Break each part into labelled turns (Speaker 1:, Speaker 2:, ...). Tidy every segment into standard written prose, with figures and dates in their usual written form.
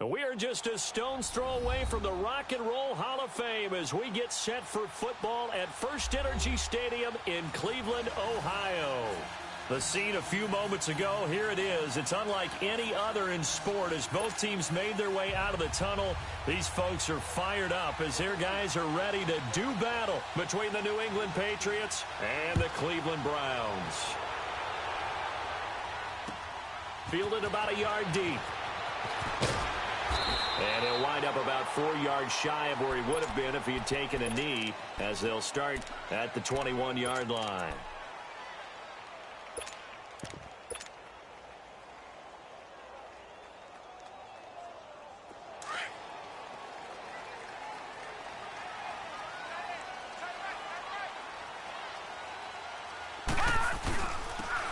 Speaker 1: We are just a stone's throw away from the Rock and Roll Hall of Fame as we get set for football at First Energy Stadium in Cleveland, Ohio. The scene a few moments ago, here it is. It's unlike any other in sport as both teams made their way out of the tunnel. These folks are fired up as their guys are ready to do battle between the New England Patriots and the Cleveland Browns. Fielded about a yard deep. And he'll wind up about 4 yards shy of where he would have been if he had taken a knee, as they'll start at the 21-yard line.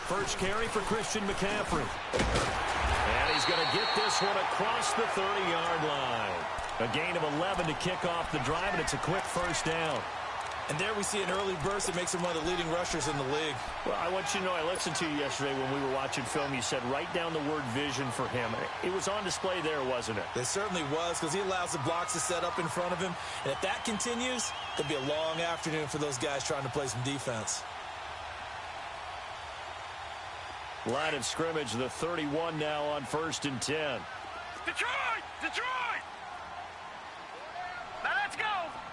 Speaker 1: First carry for Christian McCaffrey. And he's going to get this one across the 30-yard line. A gain of 11 to kick off the drive, and it's a quick first down.
Speaker 2: And there we see an early burst that makes him one of the leading rushers in the league.
Speaker 1: Well, I want you to know, I listened to you yesterday when we were watching film. You said write down the word vision for him. It was on display there, wasn't it?
Speaker 2: It certainly was, because he allows the blocks to set up in front of him. And if that continues, it'll be a long afternoon for those guys trying to play some defense.
Speaker 1: Line of scrimmage, the 31 now on 1st and 10.
Speaker 3: Detroit! Detroit! Now let's go!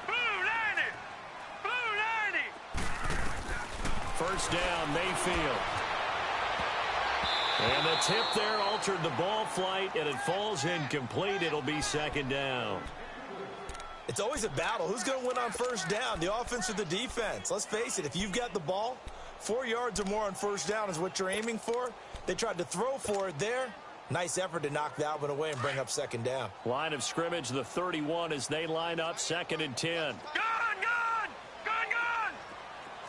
Speaker 3: Blue 90! Blue 90!
Speaker 1: First down, Mayfield. And the tip there altered the ball flight, and it falls incomplete. It'll be second down.
Speaker 2: It's always a battle. Who's going to win on first down, the offense or the defense? Let's face it, if you've got the ball, 4 yards or more on first down is what you're aiming for. They tried to throw for it there. Nice effort to knock that one away and bring up second down.
Speaker 1: Line of scrimmage, the 31 as they line up 2nd and 10.
Speaker 3: Gun! Gun! Gun! Gun!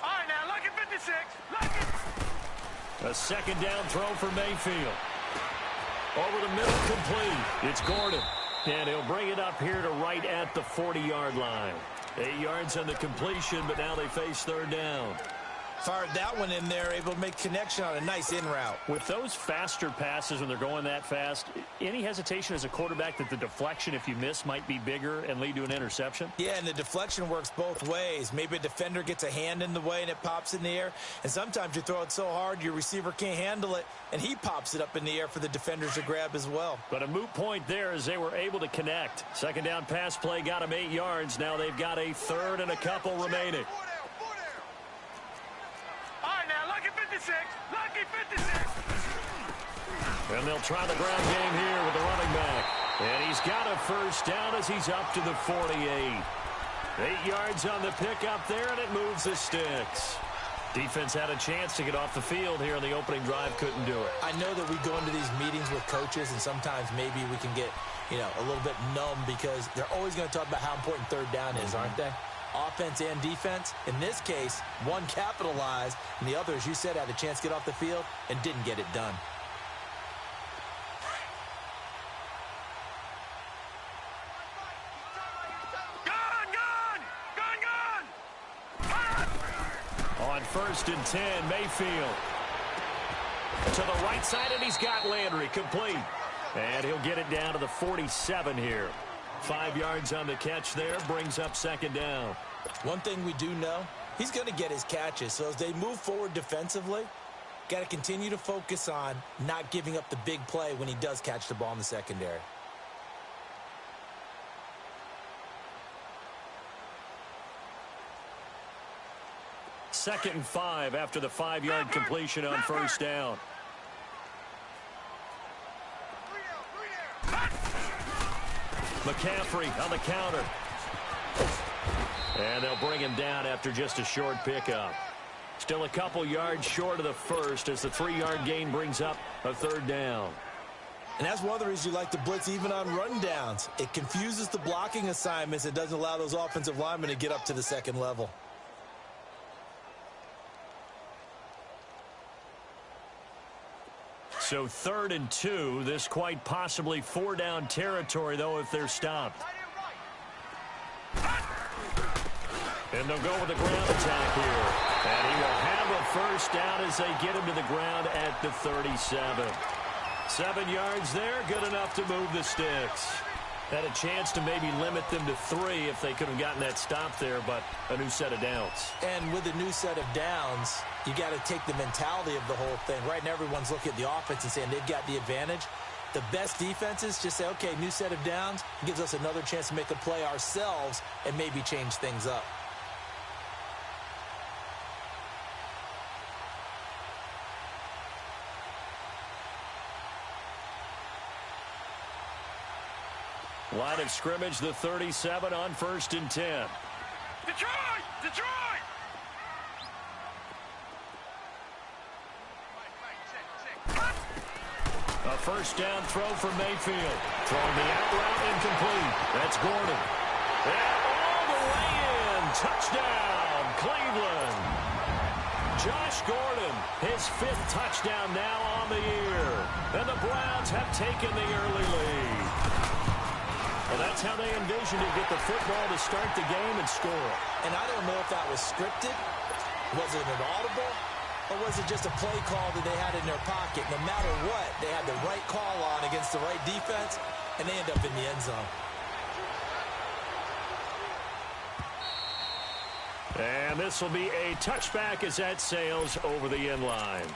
Speaker 3: All right, now, lucky 56. Lucky.
Speaker 1: A second down throw for Mayfield. Over the middle, complete. It's Gordon. And he'll bring it up here to right at the 40-yard line. 8 yards on the completion, but now they face third down.
Speaker 2: Fired that one in there, able to make connection on a nice in route.
Speaker 1: With those faster passes when they're going that fast, any hesitation as a quarterback that the deflection, if you miss, might be bigger and lead to an interception?
Speaker 2: Yeah, and the deflection works both ways. Maybe a defender gets a hand in the way and it pops in the air. And sometimes you throw it so hard your receiver can't handle it, and he pops it up in the air for the defenders to grab as well.
Speaker 1: But a moot point there as they were able to connect. Second down pass play got them 8 yards. Now they've got a third and a couple remaining.
Speaker 3: Lucky 56.
Speaker 1: And they'll try the ground game here with the running back. And he's got a first down as he's up to the 48. 8 yards on the pickup there, and it moves the sticks. Defense had a chance to get off the field here in the opening drive, couldn't do it.
Speaker 2: I know that we go into these meetings with coaches, and sometimes maybe we can get, a little bit numb because they're always going to talk about how important third down is, aren't they? Offense and defense. In this case, one capitalized, and the other, as you said, had a chance to get off the field and didn't get it done.
Speaker 1: On 1st and 10, Mayfield. To the right side, and he's got Landry complete. And he'll get it down to the 47 here. 5 yards on the catch there, brings up second down.
Speaker 2: One thing we do know, he's going to get his catches. So as they move forward defensively, got to continue to focus on not giving up the big play when he does catch the ball in the secondary.
Speaker 1: Second and 5 after the 5-yard completion on first down. McCaffrey on the counter. And they'll bring him down after just a short pickup. Still a couple yards short of the first as the 3-yard gain brings up a third down.
Speaker 2: And that's one of the reasons you like to blitz even on rundowns. It confuses the blocking assignments. It doesn't allow those offensive linemen to get up to the second level.
Speaker 1: So 3rd and 2. This quite possibly 4-down territory, though, if they're stopped. And they'll go with the ground attack here. And he will have a first down as they get him to the ground at the 37. 7 yards there, good enough to move the sticks. Had a chance to maybe limit them to 3 if they could have gotten that stop there, but a new set of downs.
Speaker 2: And with a new set of downs, you got to take the mentality of the whole thing. Right now, everyone's looking at the offense and saying they've got the advantage. The best defenses just say, okay, new set of downs. It gives us another chance to make a play ourselves and maybe change things up.
Speaker 1: Line of scrimmage, the 37 on 1st and 10.
Speaker 3: Detroit! Detroit!
Speaker 1: A first down throw for Mayfield. Throwing the out route incomplete. That's Gordon. And all the way in. Touchdown, Cleveland. Josh Gordon, his 5th touchdown now on the year. And the Browns have taken the early lead. Well, that's how they envisioned to get the football to start the game and score.
Speaker 2: And I don't know if that was scripted. Was it an audible? Or was it just a play call that they had in their pocket? No matter what, they had the right call on against the right defense, and they end up in the end zone.
Speaker 1: And this will be a touchback as that sails over the end line.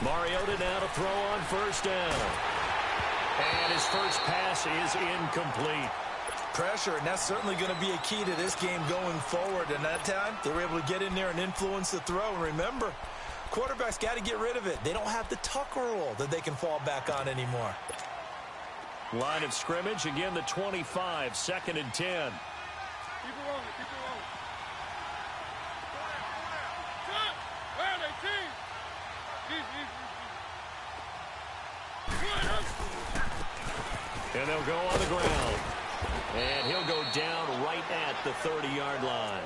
Speaker 1: Mariota now to throw on 1st down. And his first pass is incomplete.
Speaker 2: Pressure, and that's certainly going to be a key to this game going forward. And that time, they were able to get in there and influence the throw. And remember, quarterbacks got to get rid of it. They don't have the Tucker rule that they can fall back on anymore.
Speaker 1: Line of scrimmage, again the 25, 2nd and 10.
Speaker 3: Keep it rolling, keep it rolling. Where are they, team?
Speaker 1: And they'll go on the ground. And he'll go down right at the 30-yard line.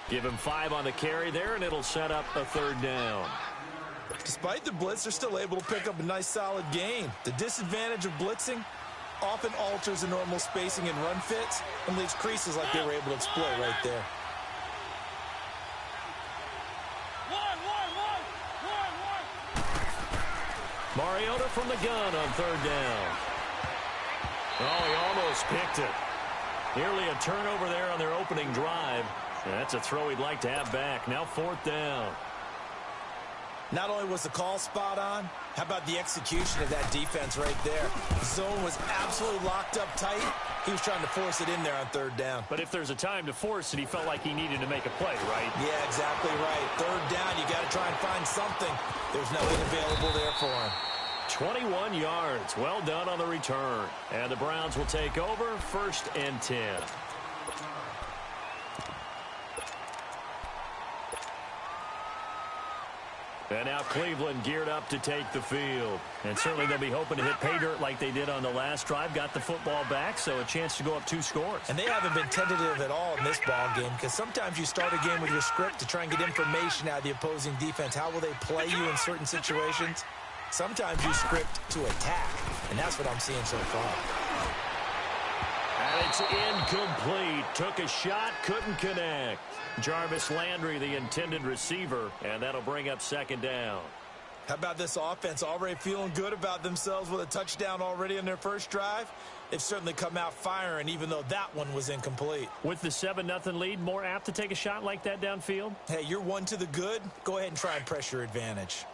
Speaker 1: Give him 5 on the carry there, and it'll set up a 3rd down.
Speaker 2: Despite the blitz, they're still able to pick up a nice, solid gain. The disadvantage of blitzing often alters the normal spacing and run fits and leaves creases like they were able to exploit right there.
Speaker 1: Mariota from the gun on 3rd down. Oh, he almost picked it. Nearly a turnover there on their opening drive. And that's a throw he'd like to have back. Now 4th down.
Speaker 2: Not only was the call spot on, how about the execution of that defense right there? The zone was absolutely locked up tight. He was trying to force it in there on 3rd down.
Speaker 1: But if there's a time to force it, he felt like he needed to make a play, right?
Speaker 2: Yeah, exactly right. 3rd down, you got to try and find something. There's nothing available there for him.
Speaker 1: 21 yards. Well done on the return. And the Browns will take over 1st and 10. And now Cleveland geared up to take the field. And certainly they'll be hoping to hit pay dirt like they did on the last drive. Got the football back, so a chance to go up 2 scores.
Speaker 2: And they haven't been tentative at all in this ball game, because sometimes you start a game with your script to try and get information out of the opposing defense. How will they play you in certain situations? Sometimes you script to attack, and that's what I'm seeing so far.
Speaker 1: And it's incomplete. Took a shot, couldn't connect. Jarvis Landry, the intended receiver, and that'll bring up 2nd down.
Speaker 2: How about this offense already feeling good about themselves with a touchdown already in their first drive? They've certainly come out firing, even though that one was incomplete.
Speaker 1: With the 7-0 lead, more apt to take a shot like that downfield?
Speaker 2: Hey, you're 1 to the good. Go ahead and try and press your advantage.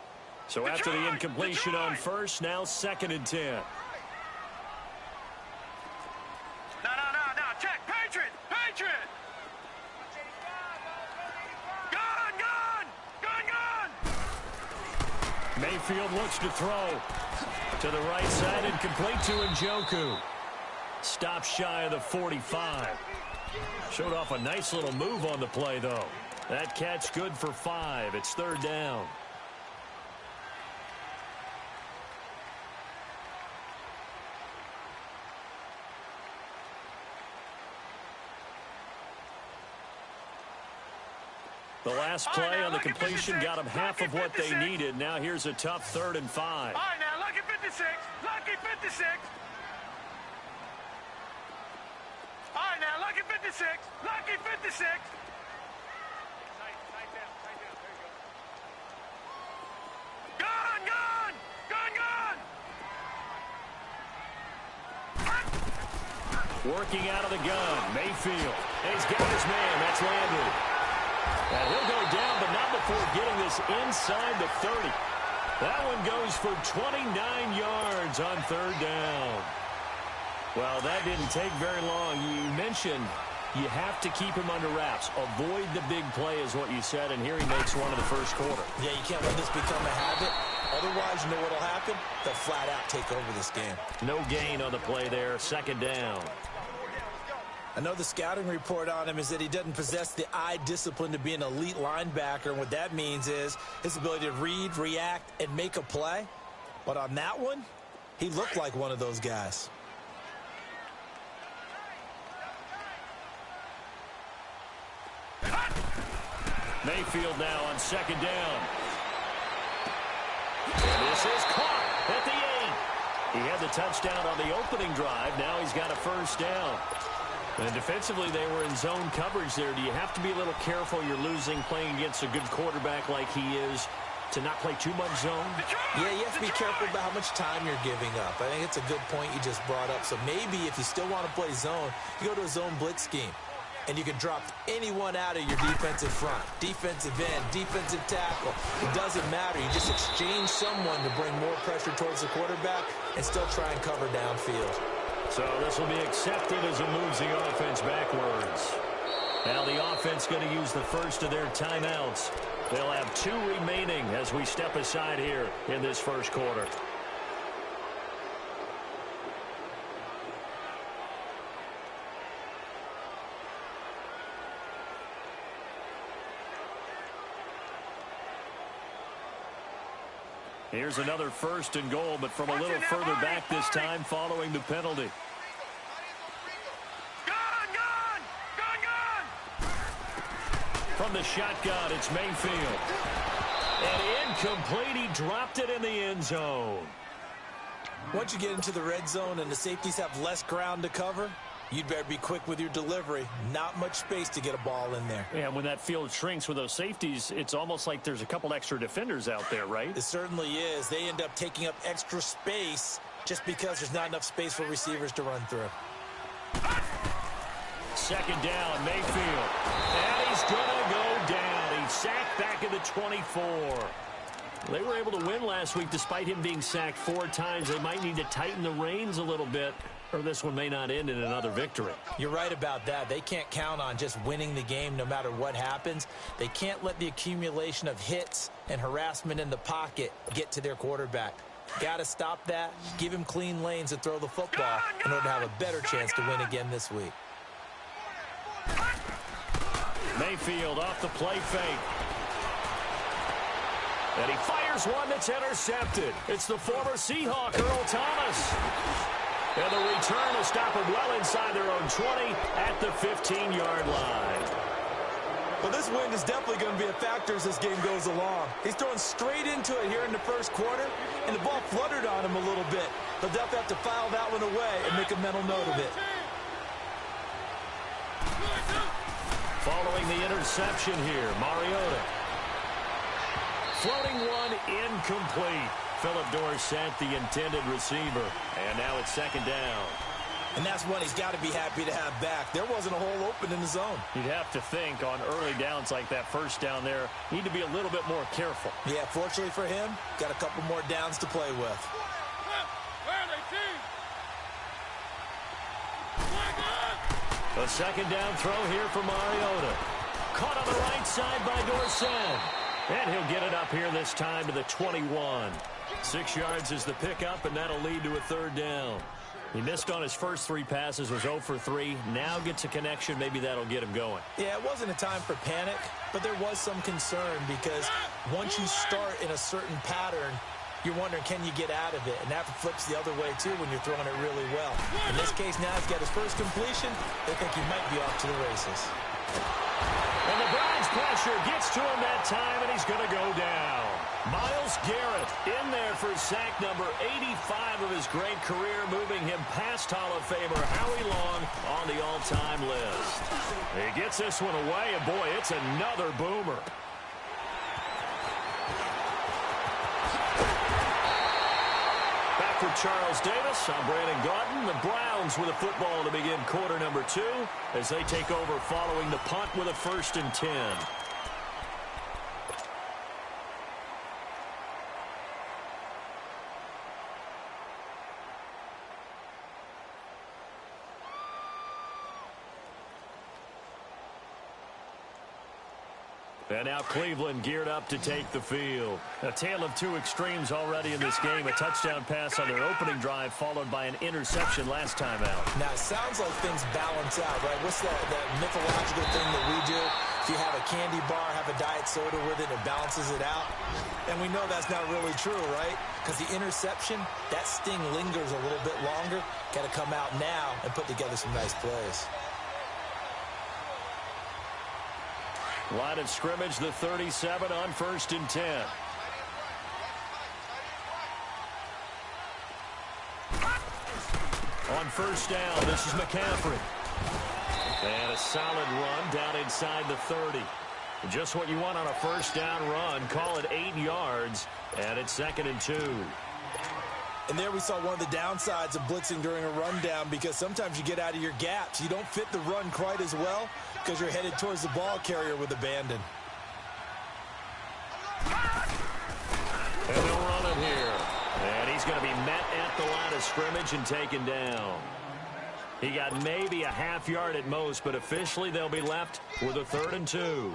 Speaker 1: So after the incompletion on 1st, now 2nd and 10.
Speaker 3: No, check, Patriot, Patriot! Gun!
Speaker 1: Mayfield looks to throw. To the right side and complete to Njoku. Stop shy of the 45. Showed off a nice little move on the play, though. That catch good for 5. It's 3rd down. The last play on the completion got them half of what they needed. Now here's a tough 3rd and 5.
Speaker 3: All right, now, lucky 56. Lucky 56. All right, now, lucky 56. Lucky 56. Tight down. There you go. Gun, gun. Gun, gun.
Speaker 1: Working out of the gun, Mayfield. And he's got his man. That's Landry. And he'll go down, but not before getting this inside the 30. That one goes for 29 yards on 3rd down. Well, that didn't take very long. You mentioned you have to keep him under wraps. Avoid the big play is what you said, and here he makes one in the first quarter.
Speaker 2: Yeah, you can't let this become a habit. Otherwise, you know what will happen? They'll flat out take over this game.
Speaker 1: No gain on the play there. 2nd down.
Speaker 2: I know the scouting report on him is that he doesn't possess the eye discipline to be an elite linebacker. And what that means is his ability to read, react, and make a play. But on that one, he looked like one of those guys.
Speaker 1: Mayfield now on 2nd down. And this is caught at the 8. He had the touchdown on the opening drive. Now he's got a 1st down. And defensively, they were in zone coverage there. Do you have to be a little careful? You're losing playing against a good quarterback like he is to not play too much zone?
Speaker 2: Yeah, you have to be careful about how much time you're giving up. I think it's a good point you just brought up. So maybe if you still want to play zone, you go to a zone blitz scheme. And you can drop anyone out of your defensive front. Defensive end, defensive tackle. It doesn't matter. You just exchange someone to bring more pressure towards the quarterback and still try and cover downfield.
Speaker 1: So this will be accepted as it moves the offense backwards. Now the offense going to use the first of their timeouts. They'll have 2 remaining as we step aside here in this first quarter. Here's another 1st and goal, but from a little further back this time following the penalty. From the shotgun, it's Mayfield. And incomplete. He dropped it in the end zone.
Speaker 2: Once you get into the red zone and the safeties have less ground to cover, you'd better be quick with your delivery. Not much space to get a ball in there.
Speaker 1: And when that field shrinks with those safeties, it's almost like there's a couple extra defenders out there, right?
Speaker 2: It certainly is. They end up taking up extra space just because there's not enough space for receivers to run through.
Speaker 1: 2nd down, Mayfield. And he's going to go down. He's sacked back at the 24. They were able to win last week despite him being sacked 4 times. They might need to tighten the reins a little bit, or this one may not end in another victory.
Speaker 2: You're right about that. They can't count on just winning the game no matter what happens. They can't let the accumulation of hits and harassment in the pocket get to their quarterback. Got to stop that. Give him clean lanes to throw the football in order to have a better chance to win again this week.
Speaker 1: Mayfield off the play fake. And he fires one that's intercepted. It's the former Seahawk, Earl Thomas. And the return will stop them well inside their own 20 at the 15-yard line.
Speaker 2: Well, this win is definitely going to be a factor as this game goes along. He's throwing straight into it here in the first quarter, and the ball fluttered on him a little bit. They'll definitely have to file that one away and make a mental note of it.
Speaker 1: Following the interception here, Mariota. Floating one incomplete. Philip Dorsett, the intended receiver. And now it's 2nd down.
Speaker 2: And that's one he's got to be happy to have back. There wasn't a hole open in the zone.
Speaker 1: You'd have to think on early downs like that 1st down there, need to be a little bit more careful.
Speaker 2: Yeah, fortunately for him, got a couple more downs to play with.
Speaker 1: A 2nd down throw here for Mariota. Caught on the right side by Dorsett. And he'll get it up here this time to the 21. 6 yards is the pickup, and that'll lead to a 3rd down. He missed on his first 3 passes, was 0 for 3. Now gets a connection. Maybe that'll get him going.
Speaker 2: Yeah, it wasn't a time for panic, but there was some concern because once you start in a certain pattern, you're wondering, can you get out of it? And that flips the other way, too, when you're throwing it really well. In this case, now he's got his first completion. They think he might be off to the races.
Speaker 1: And the Browns pressure gets to him that time, and he's going to go down. Myles Garrett in there for sack number 85 of his great career, moving him past Hall of Famer Howie Long on the all-time list. He gets this one away, and boy, it's another boomer. Back for Charles Davis, I'm Brandon Gaudin. The Browns with a football to begin quarter number 2 as they take over following the punt with a 1st and 10. And now Cleveland geared up to take the field. A tale of two extremes already in this game. A touchdown pass on their opening drive followed by an interception last time out.
Speaker 2: Now, it sounds like things balance out, right? What's that mythological thing that we do? If you have a candy bar, have a diet soda with it, it balances it out. And we know that's not really true, right? Because the interception, that sting lingers a little bit longer. Got to come out now and put together some nice plays.
Speaker 1: Line of scrimmage, the 37 on 1st and 10. On 1st down, this is McCaffrey. And a solid run down inside the 30. Just what you want on a 1st down run. Call it 8 yards, and it's 2nd and 2.
Speaker 2: And there we saw one of the downsides of blitzing during a rundown, because sometimes you get out of your gaps. You don't fit the run quite as well because you're headed towards the ball carrier with abandon.
Speaker 1: And they'll run it here. And he's going to be met at the line of scrimmage and taken down. He got maybe a half yard at most, but officially they'll be left with a 3rd and 2.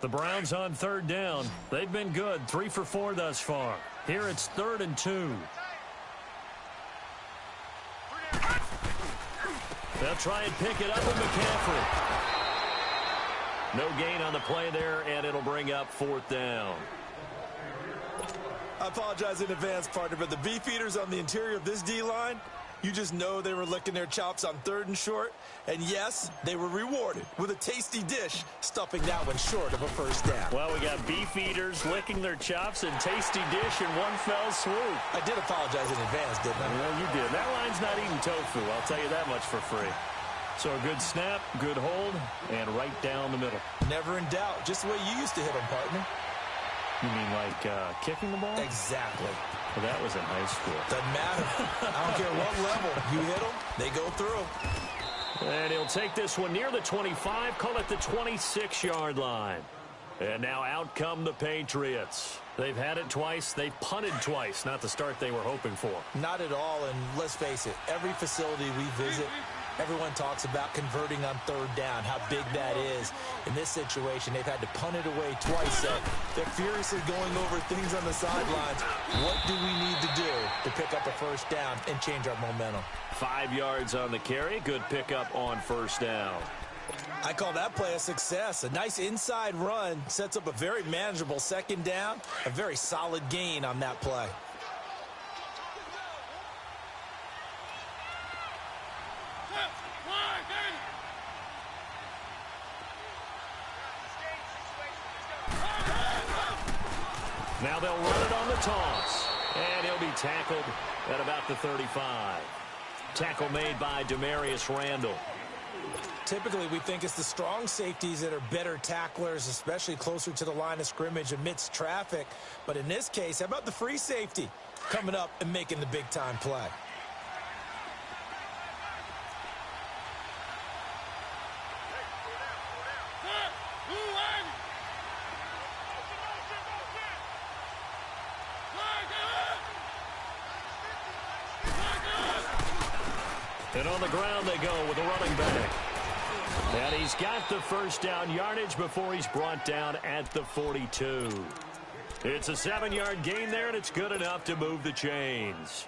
Speaker 1: The Browns on 3rd down. They've been good, 3 for 4 thus far. Here it's 3rd and 2. They'll try and pick it up with McCaffrey. No gain on the play there, and it'll bring up 4th down.
Speaker 2: I apologize in advance, partner, but the beefeaters on the interior of this D-line, you just know they were licking their chops on 3rd and short. And yes, they were rewarded with a tasty dish, stuffing that one short of a 1st down.
Speaker 1: Well, we got beef eaters licking their chops and tasty dish in one fell swoop.
Speaker 2: I did apologize in advance, didn't I?
Speaker 1: Well, you did. That line's not eating tofu, I'll tell you that much for free. So a good snap, good hold, and right down the middle.
Speaker 2: Never in doubt. Just the way you used to hit them, partner.
Speaker 1: You mean like kicking the ball?
Speaker 2: Exactly.
Speaker 1: Well, that was in high school.
Speaker 2: Doesn't matter. I don't care what level. You hit them, they go through.
Speaker 1: And he'll take this one near the 25, call it the 26-yard line. And now out come the Patriots. They've had it twice. They've punted twice. Not the start they were hoping for.
Speaker 2: Not at all, and let's face it, every facility we visit, everyone talks about converting on 3rd down, how big that is. In this situation, they've had to punt it away twice. They're furiously going over things on the sidelines. What do we need to do to pick up a 1st down and change our momentum?
Speaker 1: 5 yards on the carry. Good pickup on 1st down.
Speaker 2: I call that play a success. A nice inside run sets up a very manageable 2nd down. A very solid gain on that play.
Speaker 1: Now they'll run it on the toss. And he'll be tackled at about the 35. Tackle made by Demarius Randall.
Speaker 2: Typically, we think it's the strong safeties that are better tacklers, especially closer to the line of scrimmage amidst traffic. But in this case, how about the free safety coming up and making the big-time play?
Speaker 1: And on the ground they go with a running back. And he's got the 1st down yardage before he's brought down at the 42. It's a 7-yard gain there, and it's good enough to move the chains.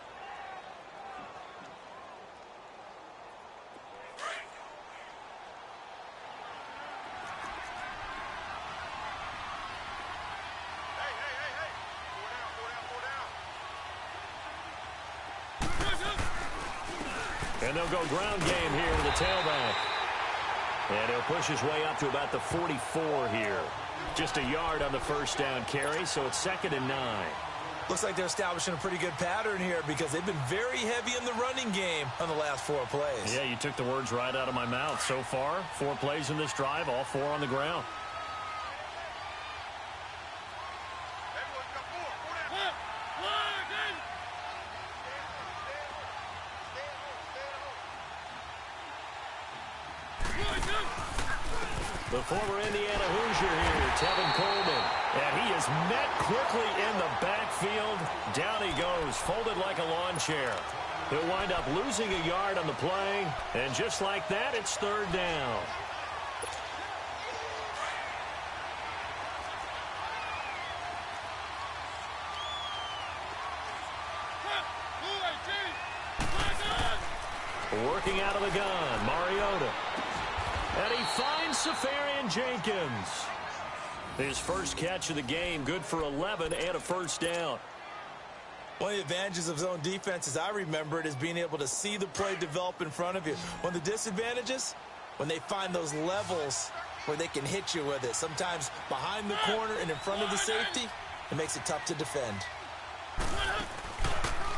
Speaker 1: And they'll go ground game here with the tailback. And he'll push his way up to about the 44 here. Just a yard on the first down carry, so it's 2nd and 9.
Speaker 2: Looks like they're establishing a pretty good pattern here because they've been very heavy in the running game on the last 4 plays.
Speaker 1: Yeah, you took the words right out of my mouth. So far, 4 plays in this drive, all 4 on the ground. The former Indiana Hoosier here, Tevin Coleman. And he is met quickly in the backfield. Down he goes, folded like a lawn chair. He'll wind up losing a yard on the play. And just like that, it's 3rd down. Working out of the gun, Mariota. And he finds Safarian Jenkins. His first catch of the game, good for 11 and a first down.
Speaker 2: One of the advantages of zone defense, as I remember it, is being able to see the play develop in front of you. One of the disadvantages, when they find those levels where they can hit you with it. Sometimes behind the corner and in front of the safety, it makes it tough to defend.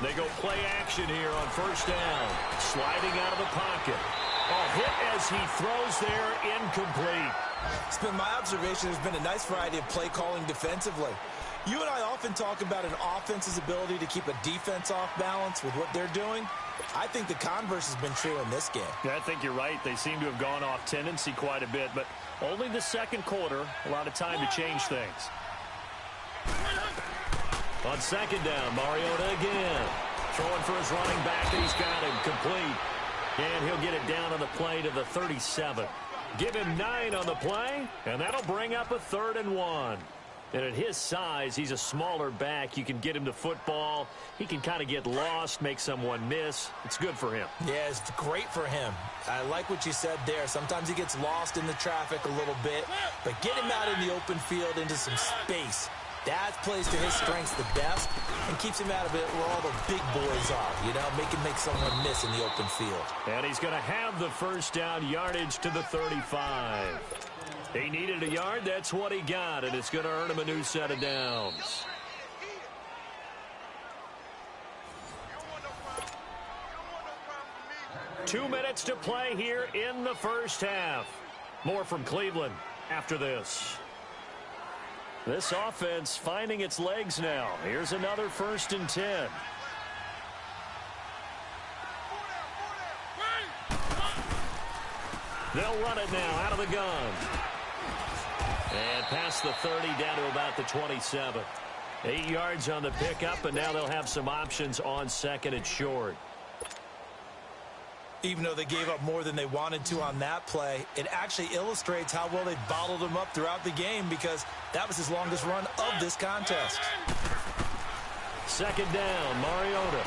Speaker 1: They go play action here on first down. Sliding out of the pocket. Hit as he throws there, incomplete.
Speaker 2: It's been my observation there's been a nice variety of play calling defensively. You and I often talk about an offense's ability to keep a defense off balance with what they're doing. I think the converse has been true in this game.
Speaker 1: Yeah, I think you're right. They seem to have gone off tendency quite a bit, but only the second quarter, a lot of time to change things. On second down, Mariota again. Throwing for his running back, and he's got him complete. And he'll get it down on the play to the 37. Give him 9 on the play, and that'll bring up a 3rd and 1. And at his size, he's a smaller back. You can get him to football. He can kind of get lost, make someone miss. It's good for him.
Speaker 2: Yeah, it's great for him. I like what you said there. Sometimes he gets lost in the traffic a little bit, but get him out in the open field into some space. That plays to his strengths the best and keeps him out of it where all the big boys are, you know, make someone miss in the open field.
Speaker 1: And he's going to have the first down, yardage to the 35. He needed a yard, that's what he got, and it's going to earn him a new set of downs. Two minutes to play here in the first half. More from Cleveland after this. This offense finding its legs now. Here's another 1st and 10. They'll run it now out of the gun. And past the 30 down to about the 27. 8 yards on the pickup, and now they'll have some options on 2nd and short.
Speaker 2: Even though they gave up more than they wanted to on that play, it actually illustrates how well they bottled him up throughout the game because that was his longest run of this contest.
Speaker 1: 2nd down, Mariota.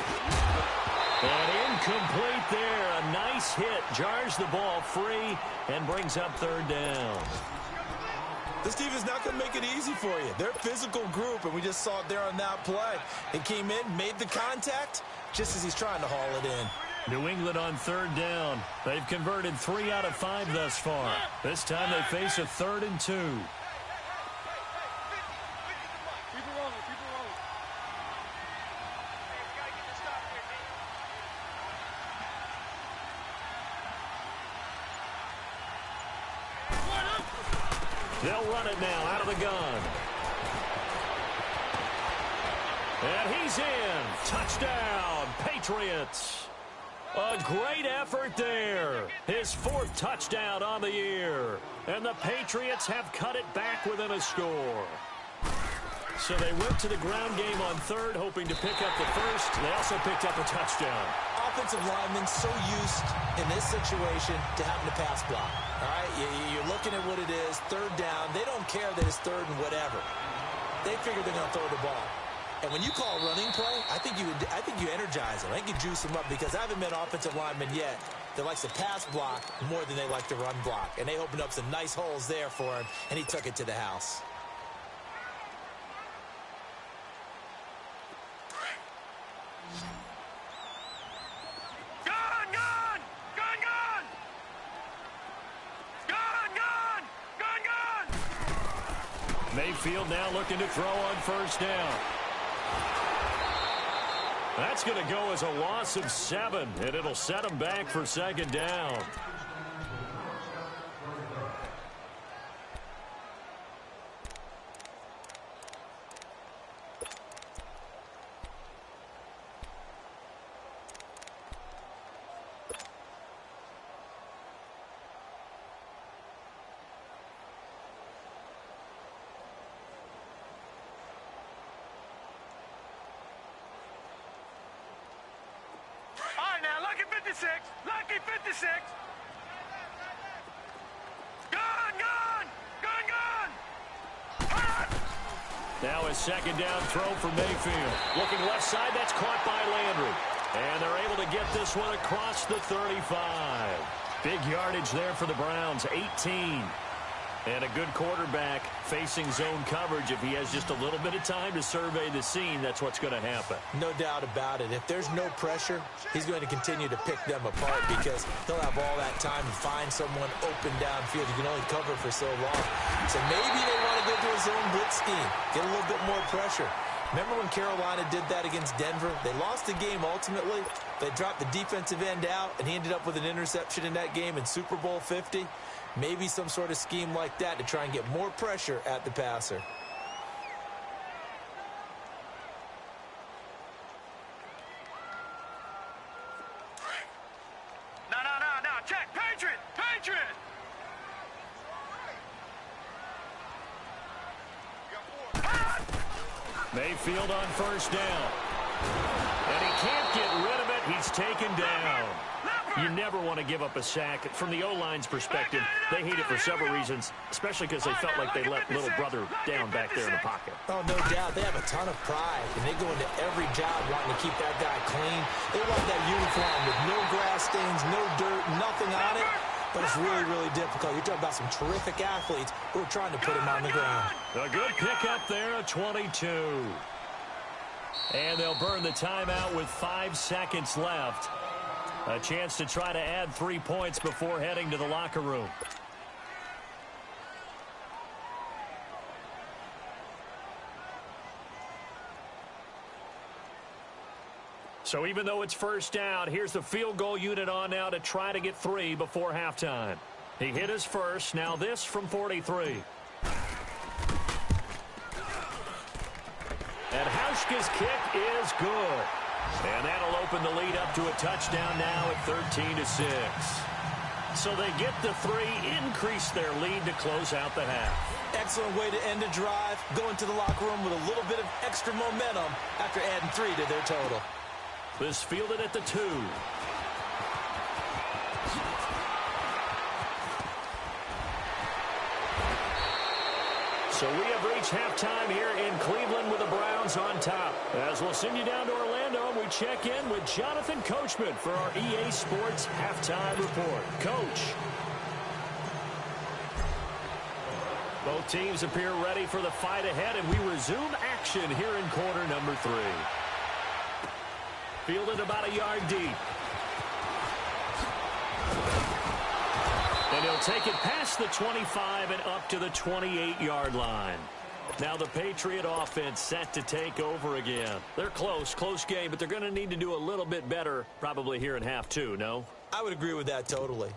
Speaker 1: And incomplete there. A nice hit. Jars the ball free and brings up 3rd down.
Speaker 2: This team is not going to make it easy for you. They're a physical group, and we just saw it there on that play. He came in, made the contact, just as he's trying to haul it in.
Speaker 1: New England on 3rd down. They've converted 3 out of 5 thus far. This time they face a 3rd and 2. They'll run it now out of the gun. And he's in. Touchdown, Patriots. A great effort there. His 4th touchdown on the year. And the Patriots have cut it back within a score. So they went to the ground game on 3rd, hoping to pick up the 1st. They also picked up a touchdown.
Speaker 2: Offensive linemen so used in this situation to having to pass block. All right, you're looking at what it is, 3rd down. They don't care that it's 3rd and whatever. They figure they're going to throw the ball. And when you call a running play, I think you energize them. I think you juice them up because I haven't met offensive linemen yet that likes to pass block more than they like to run block. And they opened up some nice holes there for him, and he took it to the house.
Speaker 3: Gun!
Speaker 1: Mayfield now looking to throw on first down. That's going to go as a loss of 7, and it'll set him back for second down.
Speaker 3: Lucky 56! Lucky 56! Gone! Gone! Gone! Gone!
Speaker 1: Now a second down throw for Mayfield. Looking left side, that's caught by Landry. And they're able to get this one across the 35. Big yardage there for the Browns, 18. And a good quarterback facing zone coverage. If he has just a little bit of time to survey the scene, that's what's going to happen.
Speaker 2: No doubt about it. If there's no pressure, he's going to continue to pick them apart because he'll have all that time to find someone open downfield. You can only cover for so long. So maybe they want to go to a zone blitz scheme, get a little bit more pressure. Remember when Carolina did that against Denver? They lost the game ultimately. They dropped the defensive end out, and he ended up with an interception in that game in Super Bowl 50. Maybe some sort of scheme like that to try and get more pressure at the passer.
Speaker 3: No. Check. Patriot! Patriot!
Speaker 1: Mayfield on first down. And he can't get rid of it. He's taken down. You never want to give up a sack. From the O-line's perspective, they hate it for several reasons, especially because they felt like they let little brother down back there in the pocket.
Speaker 2: Oh, no doubt. They have a ton of pride, and they go into every job wanting to keep that guy clean. They love that uniform with no grass stains, no dirt, nothing on it. But it's really, really difficult. You're talking about some terrific athletes who are trying to put him on the ground.
Speaker 1: A good pickup there, a 22. And they'll burn the timeout with 5 seconds left. A chance to try to add 3 points before heading to the locker room. So even though it's first down, here's the field goal unit on now to try to get 3 before halftime. He hit his first. Now this from 43. And Hauschka's kick is good. And that'll open the lead up to a touchdown now at 13-6. So they get the 3, increase their lead to close out the half.
Speaker 2: Excellent way to end a drive. Go into the locker room with a little bit of extra momentum after adding 3 to their total.
Speaker 1: This fielded at the 2. So we have reached halftime here in Cleveland with the Browns on top. As we'll send you down to Orlando, we check in with Jonathan Coachman for our EA Sports Halftime Report. Coach. Both teams appear ready for the fight ahead, and we resume action here in quarter number 3. Fielded about a yard deep. And he'll take it past the 25 and up to the 28-yard line. Now the Patriot offense set to take over again. They're close game, but they're going to need to do a little bit better probably here in half 2, no?
Speaker 2: I would agree with that totally.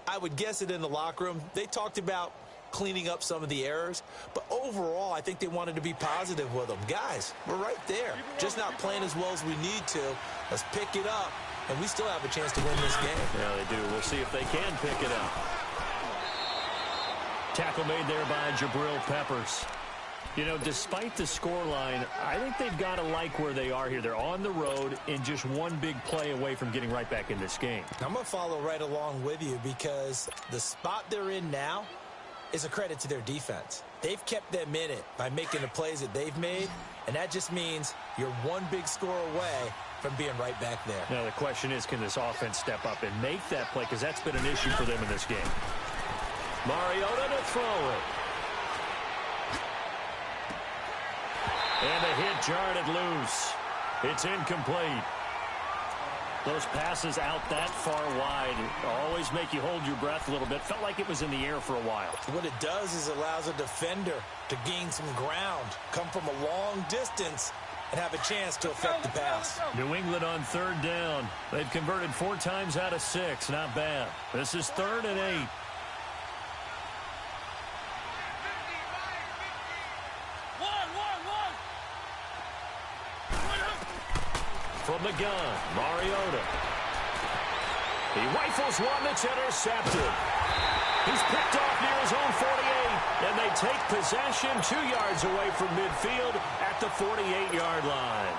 Speaker 2: I would guess it in the locker room. They talked about cleaning up some of the errors, but overall I think they wanted to be positive with them. Guys, we're right there. Just not playing as well as we need to. Let's pick it up, and we still have a chance to win this game.
Speaker 1: Yeah, they do. We'll see if they can pick it up. Tackle made there by Jabril Peppers. You know, despite the scoreline, I think they've got to like where they are here. They're on the road and just one big play away from getting right back in this game.
Speaker 2: I'm going to follow right along with you because the spot they're in now is a credit to their defense. They've kept them in it by making the plays that they've made, and that just means you're one big score away from being right back there.
Speaker 1: Now the question is, can this offense step up and make that play? Because that's been an issue for them in this game. Mariota to throw it. And the hit jarred it loose. It's incomplete. Those passes out that far wide always make you hold your breath a little bit. Felt like it was in the air for a while.
Speaker 2: What it does is allows a defender to gain some ground, come from a long distance, and have a chance to affect the pass.
Speaker 1: New England on third down. They've converted 4 times out of 6. Not bad. This is 3rd and 8. From the gun, Mariota. He rifles one that's intercepted. He's picked off near his own 48, and they take possession 2 yards away from midfield at the 48-yard line.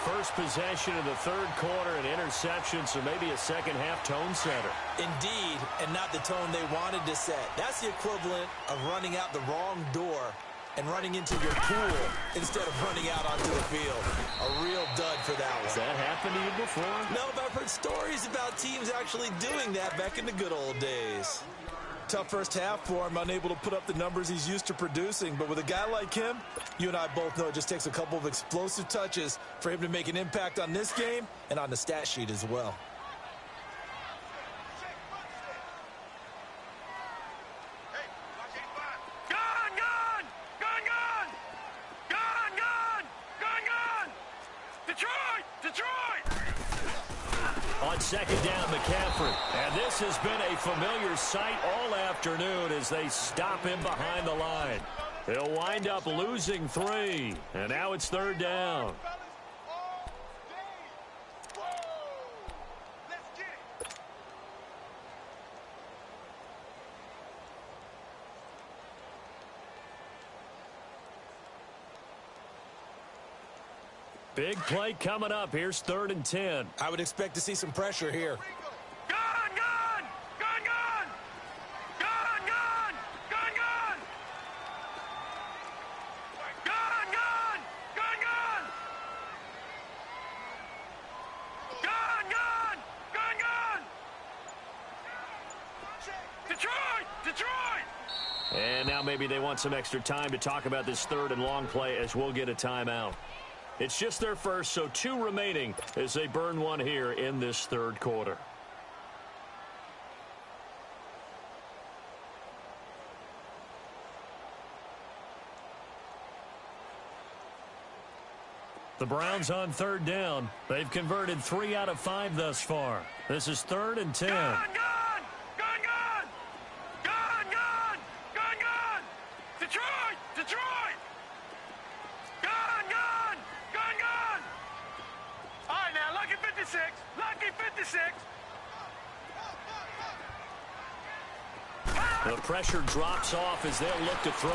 Speaker 1: First possession of the third quarter, an interception, so maybe a second-half tone setter.
Speaker 2: Indeed, and not the tone they wanted to set. That's the equivalent of running out the wrong door and running into your pool instead of running out onto the field. A real dud for that one.
Speaker 1: Has that happened to you before?
Speaker 2: No, but I've heard stories about teams actually doing that back in the good old days. Tough first half for him, unable to put up the numbers he's used to producing. But with a guy like him, you and I both know it just takes a couple of explosive touches for him to make an impact on this game and on the stat sheet as well.
Speaker 1: On second down, McCaffrey. And this has been a familiar sight all afternoon as they stop him behind the line. He'll wind up losing 3. And now it's 3rd down. Big play coming up. Here's 3rd and 10.
Speaker 2: I would expect to see some pressure here.
Speaker 3: Gun, gun! Gun, gun! Gun, gun! Gun, gun! Gun, gun! Gun, gun! Gun, gun! Gun, gun! Detroit! Detroit!
Speaker 1: And now maybe they want some extra time to talk about this 3rd and long play as we'll get a timeout. It's just their first, so 2 remaining as they burn one here in this 3rd quarter. The Browns on 3rd down. They've converted 3 out of 5 thus far. This is 3rd and 10.
Speaker 3: Gun, gun! Gun, gun! Gun, gun! Gun, gun! Detroit! Detroit! Gun, gun! Gun, gun! All right, now, lucky 56. Lucky 56.
Speaker 1: The pressure drops off as they'll look to throw.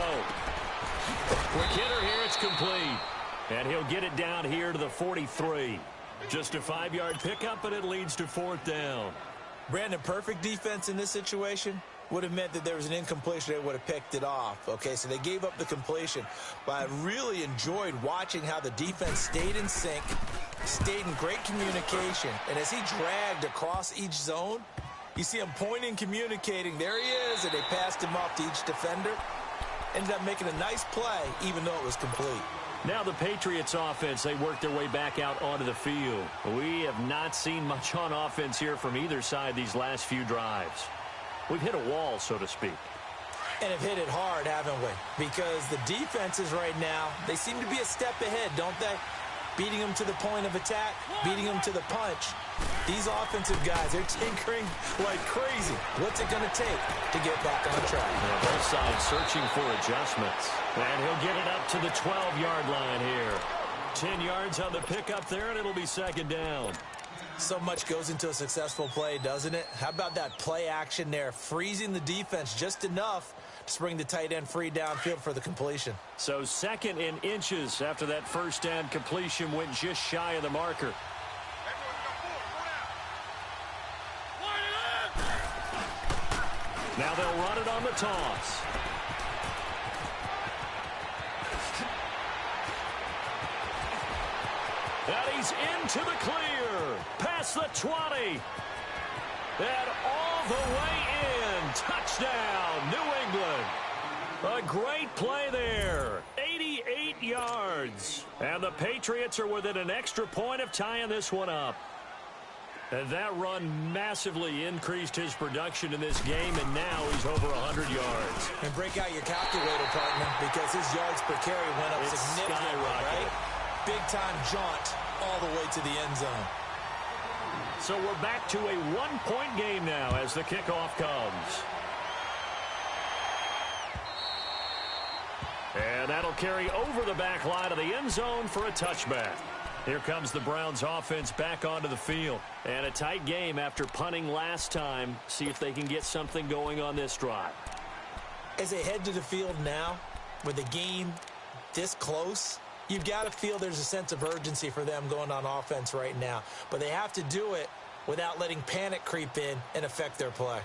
Speaker 1: Quick hitter here, it's complete. And he'll get it down here to the 43. Just a 5-yard pickup, and it leads to 4th down.
Speaker 2: Brandon, perfect defense in this situation would have meant that there was an incompletion. They would have picked it off. Okay, so they gave up the completion. But I really enjoyed watching how the defense stayed in sync, stayed in great communication. And as he dragged across each zone, you see him pointing, communicating. There he is, and they passed him off to each defender. Ended up making a nice play, even though it was complete.
Speaker 1: Now the Patriots offense, they work their way back out onto the field. We have not seen much on offense here from either side these last few drives. We've hit a wall, so to speak.
Speaker 2: And have hit it hard, haven't we? Because the defenses right now, they seem to be a step ahead, don't they? Beating them to the point of attack, beating them to the punch. These offensive guys, they're tinkering like crazy. What's it going to take to get back on track?
Speaker 1: Yeah, both sides searching for adjustments. And he'll get it up to the 12-yard line here. 10 yards on the pickup there, and it'll be 2nd down.
Speaker 2: So much goes into a successful play, doesn't it? How about that play action there, freezing the defense just enough to spring the tight end free downfield for the completion.
Speaker 1: So 2nd in inches after that first down completion went just shy of the marker. Now they'll run it on the toss. And he's into the clear. Past the 20. And all the way in. Touchdown, New England. A great play there. 88 yards. And the Patriots are within an extra point of tying this one up. And that run massively increased his production in this game, and now he's over 100 yards.
Speaker 2: And break out your calculator, partner, because his yards per carry went up significantly, right? Big-time jaunt all the way to the end zone.
Speaker 1: So we're back to a one-point game now as the kickoff comes. And that'll carry over the back line of the end zone for a touchback. Here comes the Browns offense back onto the field. And a tight game after punting last time. See if they can get something going on this drive.
Speaker 2: As they head to the field now, with the game this close, you've got to feel there's a sense of urgency for them going on offense right now. But they have to do it without letting panic creep in and affect their play.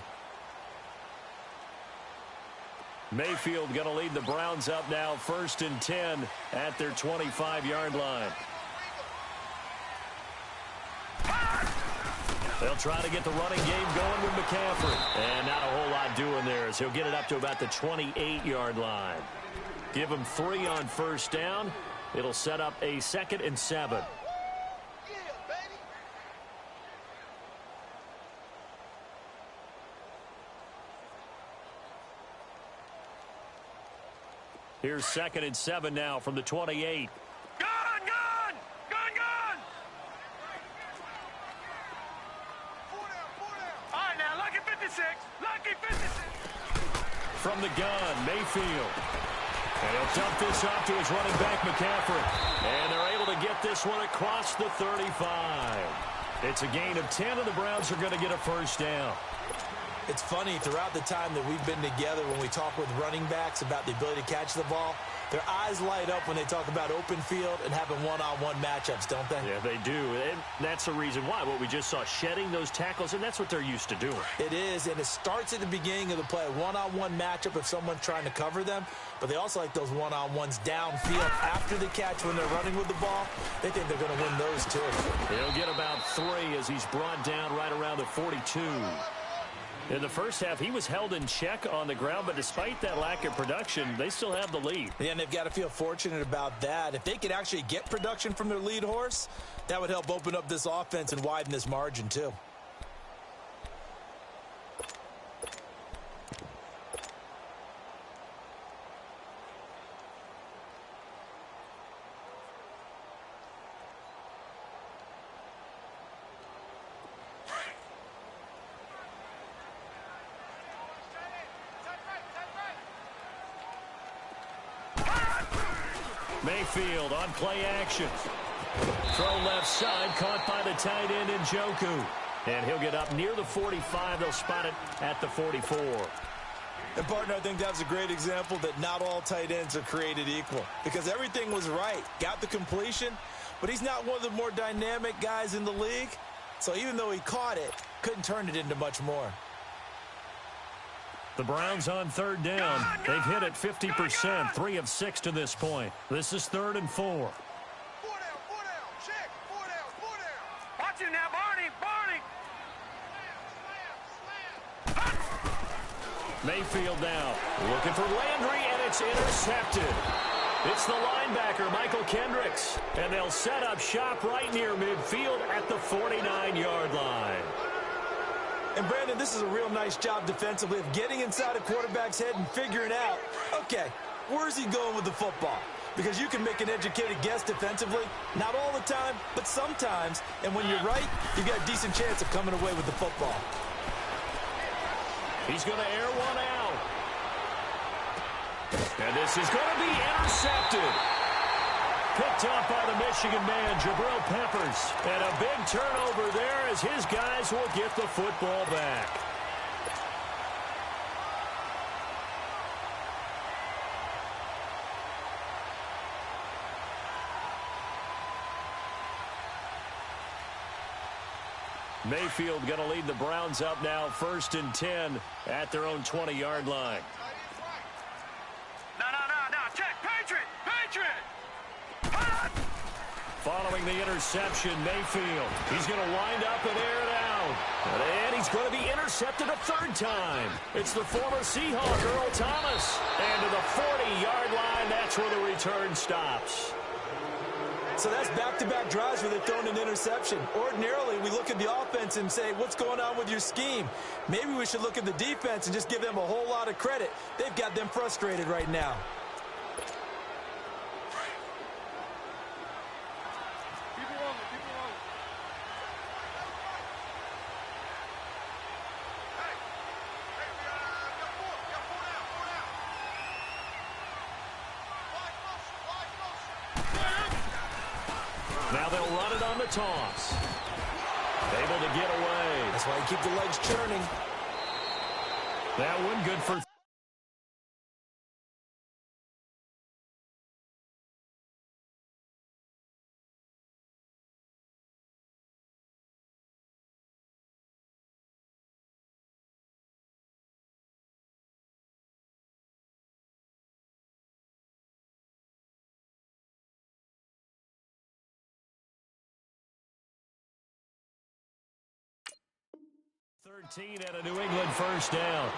Speaker 1: Mayfield going to lead the Browns up now, 1st and 10 at their 25-yard line. They'll try to get the running game going with McCaffrey. And not a whole lot doing there as he'll get it up to about the 28-yard line. Give him 3 on 1st down. It'll set up a 2nd and 7. Here's 2nd and 7 now from the 28. From the gun, Mayfield. And he'll dump this off to his running back, McCaffrey. And they're able to get this one across the 35. It's a gain of 10, and the Browns are going to get a 1st down.
Speaker 2: It's funny, throughout the time that we've been together, when we talk with running backs about the ability to catch the ball, their eyes light up when they talk about open field and having one-on-one matchups, don't they?
Speaker 1: Yeah, they do. And that's the reason why. What we just saw, shedding those tackles, and that's what they're used to doing.
Speaker 2: It is, and it starts at the beginning of the play. One-on-one matchup if someone's trying to cover them, but they also like those one-on-ones downfield after the catch when they're running with the ball. They think they're going to win those, too.
Speaker 1: He'll get about 3 as he's brought down right around the 42. In the first half, he was held in check on the ground, but despite that lack of production, they still have the lead.
Speaker 2: Yeah, and they've got to feel fortunate about that. If they could actually get production from their lead horse, that would help open up this offense and widen this margin, too.
Speaker 1: Mayfield on play action. Throw left side, caught by the tight end Njoku. And he'll get up near the 45. They'll spot it at the 44.
Speaker 2: And, partner, I think that's a great example that not all tight ends are created equal. Because everything was right. Got the completion, but he's not one of the more dynamic guys in the league. So even though he caught it, couldn't turn it into much more.
Speaker 1: The Browns on 3rd down. They've hit it 50%, 3 of 6 to this point. This is 3rd and 4.
Speaker 3: 4 down, check, 4 down. Watch it now, Barney.
Speaker 1: Mayfield now, looking for Landry, and it's intercepted. It's the linebacker, Michael Kendricks, and they'll set up shop right near midfield at the 49-yard line.
Speaker 2: And, Brandon, this is a real nice job defensively of getting inside a quarterback's head and figuring out, okay, where's he going with the football? Because you can make an educated guess defensively, not all the time, but sometimes. And when you're right, you've got a decent chance of coming away with the football.
Speaker 1: He's going to air one out. And this is going to be intercepted. Picked up by the Michigan man, Jabril Peppers. And a big turnover there as his guys will get the football back. Mayfield going to lead the Browns up now, 1st and 10 at their own 20-yard line.
Speaker 3: No. Check. Patriot.
Speaker 1: Following the interception, Mayfield. He's going to wind up and air it out. And he's going to be intercepted a 3rd time. It's the former Seahawk, Earl Thomas. And to the 40-yard line, that's where the return stops.
Speaker 2: So that's back-to-back drives where they're throwing an interception. Ordinarily, we look at the offense and say, what's going on with your scheme? Maybe we should look at the defense and just give them a whole lot of credit. They've got them frustrated right now.
Speaker 1: Now they'll run it on the toss. Able to get away.
Speaker 2: That's why you keep the legs churning.
Speaker 1: That one good for... ...13 and a New England first down.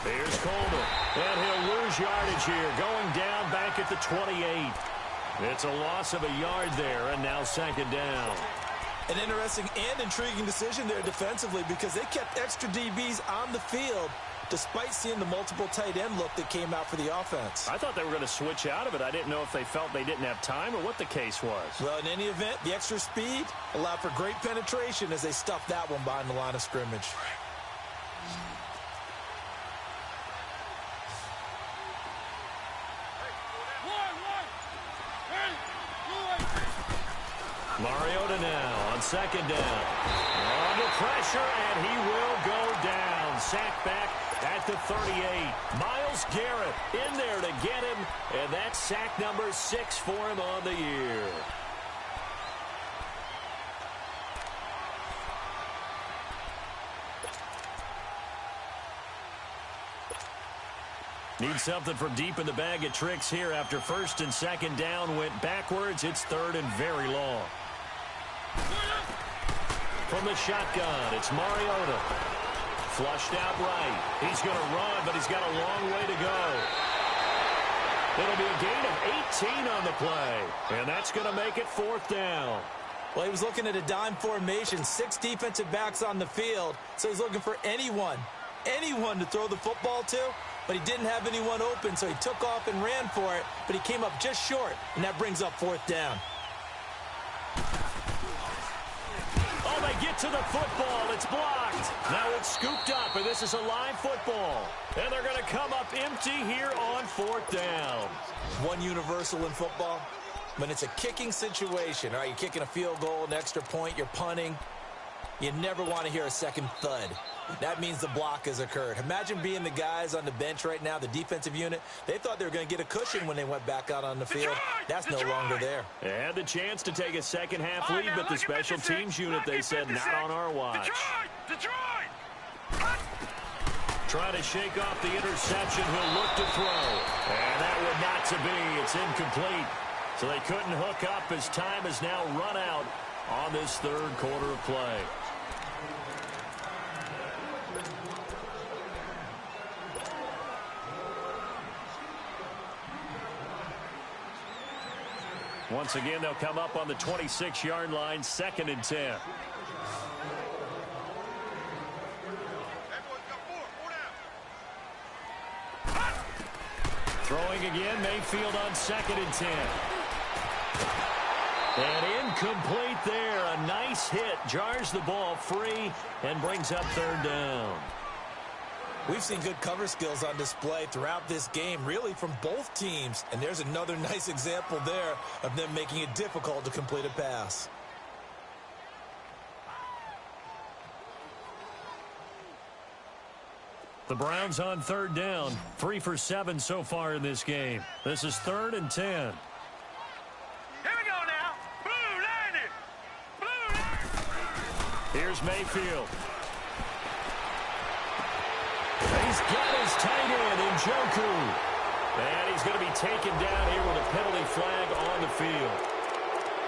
Speaker 1: Here's Coleman, and he'll lose yardage here, going down back at the 28. It's a loss of a yard there, and now second down.
Speaker 2: An interesting and intriguing decision there defensively because they kept extra DBs on the field despite seeing the multiple tight end look that came out for the offense.
Speaker 1: I thought they were going to switch out of it. I didn't know if they felt they didn't have time or what the case was.
Speaker 2: Well, in any event, the extra speed allowed for great penetration as they stuffed that one behind the line of scrimmage.
Speaker 1: Mariota now on second down. Under pressure, and he will go down. Sacked back at the 38. Myles Garrett in there to get him, and that's sack number 6 for him on the year. Need something from deep in the bag of tricks here after first and second down went backwards. It's third and very long. From the shotgun, it's Mariota. Flushed out right. He's going to run, but he's got a long way to go. It'll be a gain of 18 on the play, and that's going to make it fourth down.
Speaker 2: Well, he was looking at a dime formation, 6 defensive backs on the field, so he's looking for anyone to throw the football to, but he didn't have anyone open, so he took off and ran for it, but he came up just short, and that brings up fourth down.
Speaker 1: Oh, they get to the football. It's blocked. Now it's scooped up, and this is a live football. And they're going to come up empty here on fourth down.
Speaker 2: One universal in football, when it's a kicking situation, all right, you're kicking a field goal, an extra point, you're punting, you never want to hear a second thud. That means the block has occurred. Imagine being the guys on the bench right now, the defensive unit. They thought they were going to get a cushion when they went back out on the field. That's no longer there.
Speaker 1: And the chance to take a second-half lead, but the special teams unit, they said, not on our watch. Trying to shake off the interception. He'll look to throw. And that would not to be. It's incomplete. So they couldn't hook up as time has now run out on this third quarter of play. Once again, they'll come up on the 26-yard line, second and 10. Throwing again, Mayfield on second and 10. And incomplete there. A nice hit. Jars the ball free and brings up third down.
Speaker 2: We've seen good cover skills on display throughout this game, really from both teams. And there's another nice example there of them making it difficult to complete a pass.
Speaker 1: The Browns on third down. 3 for 7 so far in this game. This is third and 10.
Speaker 3: Here we go now. Blue landed. Blue landed.
Speaker 1: Here's Mayfield. got his tight end, Njoku. And he's going to be taken down here with a penalty flag on the field.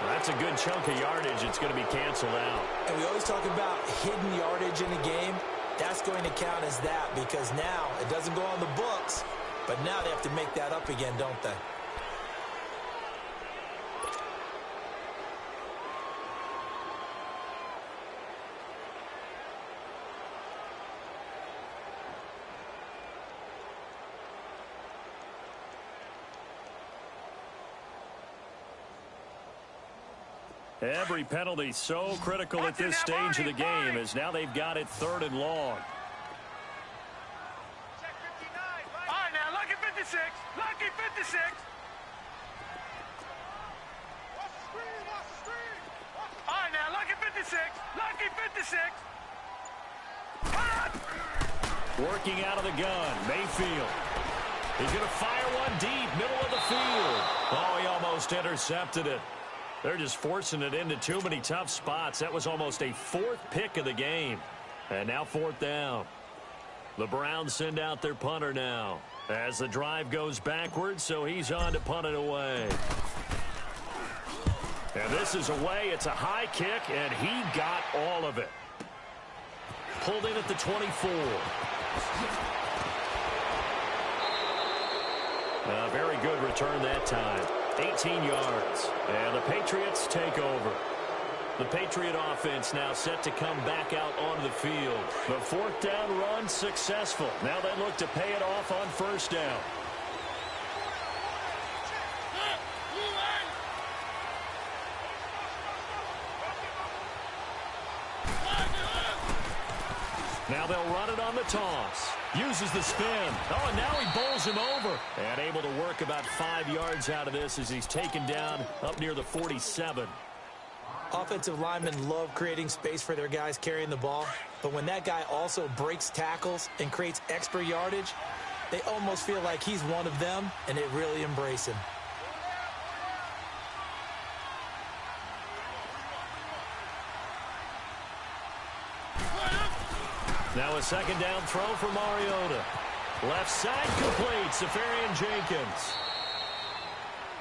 Speaker 1: That's a good chunk of yardage. It's going to be canceled out.
Speaker 2: And we always talk about hidden yardage in a game. That's going to count as that because now it doesn't go on the books, but now they have to make that up again, don't they?
Speaker 1: Every penalty so critical at this stage of the game as now they've got it 3rd and long.
Speaker 3: All right, now, lucky 56. Lucky 56. All right, now, lucky 56. Lucky 56.
Speaker 1: Working out of the gun, Mayfield. He's going to fire one deep, middle of the field. Oh, he almost intercepted it. They're just forcing it into too many tough spots. That was almost a 4th pick of the game. And now 4th down. The Browns send out their punter now as the drive goes backwards, so he's on to punt it away. And this is away. It's a high kick, and he got all of it. Pulled in at the 24. A very good return that time. 18 yards. And the Patriots take over. The Patriot offense now set to come back out onto the field. The 4th down run successful. Now they look to pay it off on 1st down. Now they'll run it on the toss. Uses the spin. Oh, and now he bowls him over. And able to work about 5 yards out of this as he's taken down up near the 47.
Speaker 2: Offensive linemen love creating space for their guys carrying the ball. But when that guy also breaks tackles and creates extra yardage, they almost feel like he's one of them, and they really embrace him.
Speaker 1: Now a 2nd down throw for Mariota. Left side complete. Safarian-Jenkins.